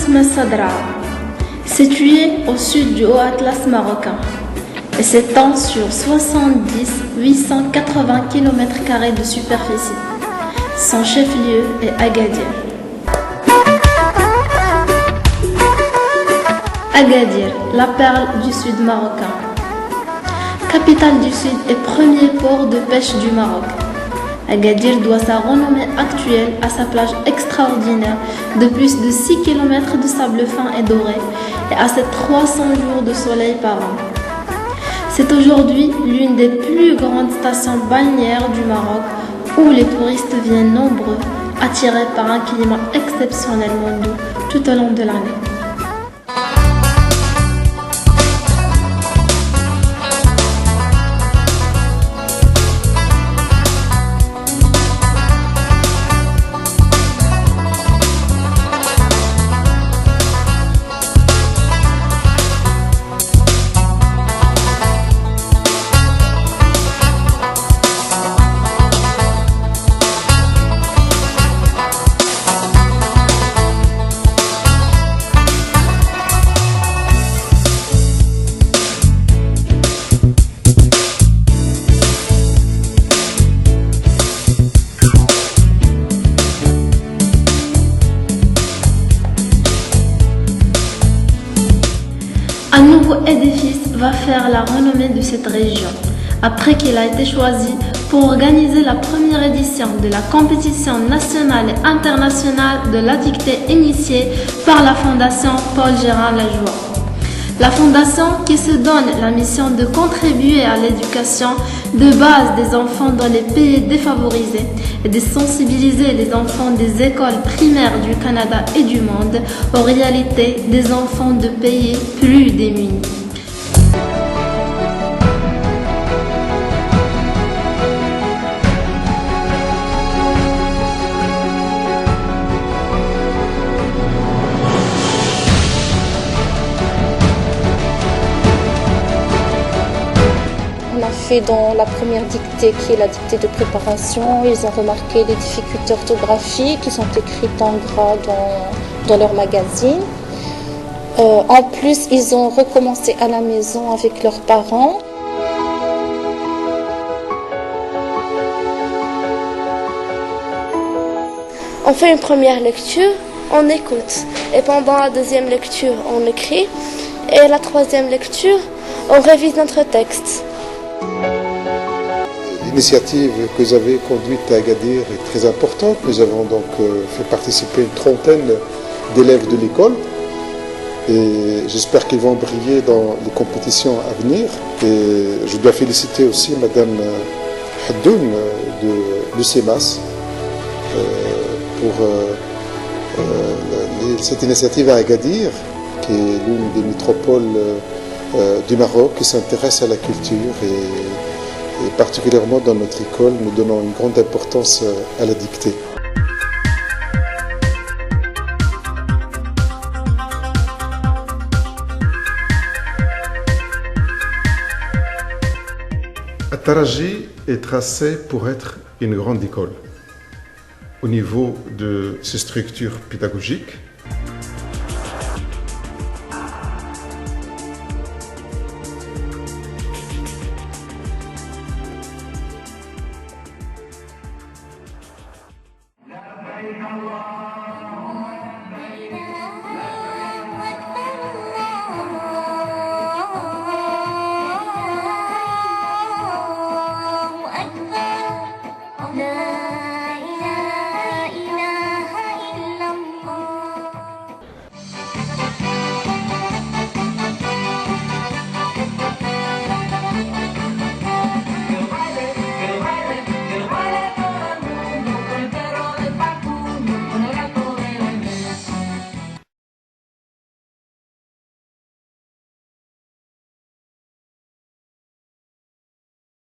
Qism Sadra, situé au sud du Haut-Atlas marocain et s'étend sur 70 880 km² de superficie. Son chef-lieu est Agadir. Agadir, la perle du sud marocain. Capitale du sud et premier port de pêche du Maroc. Agadir doit sa renommée actuelle à sa plage extraordinaire de plus de 6 km de sable fin et doré et à ses 300 jours de soleil par an. C'est aujourd'hui l'une des plus grandes stations balnéaires du Maroc où les touristes viennent nombreux, attirés par un climat exceptionnellement doux tout au long de l'année. Un nouveau édifice va faire la renommée de cette région, après qu'il a été choisi pour organiser la première édition de la compétition nationale et internationale de la dictée initiée par la Fondation Paul Gérard Lajoie. La Fondation qui se donne la mission de contribuer à l'éducation de base des enfants dans les pays défavorisés et de sensibiliser les enfants des écoles primaires du Canada et du monde aux réalités des enfants de pays plus démunis. On a fait dans la première dictée qui est la dictée de préparation, ils ont remarqué les difficultés orthographiques qui sont écrites en gras dans leur magazine. En plus, ils ont recommencé à la maison avec leurs parents. On fait une première lecture, on écoute. Et pendant la deuxième lecture, on écrit. Et la troisième lecture, on révise notre texte. L'initiative que vous avez conduite à Agadir est très importante. Nous avons donc fait participer une trentaine d'élèves de l'école et j'espère qu'ils vont briller dans les compétitions à venir. Et je dois féliciter aussi Madame Haddoun de l'UCEMAS pour cette initiative à Agadir, qui est l'une des métropoles du Maroc qui s'intéresse à la culture et particulièrement dans notre école, nous donnons une grande importance à la dictée. At-Taraji est tracé pour être une grande école au niveau de ses structures pédagogiques.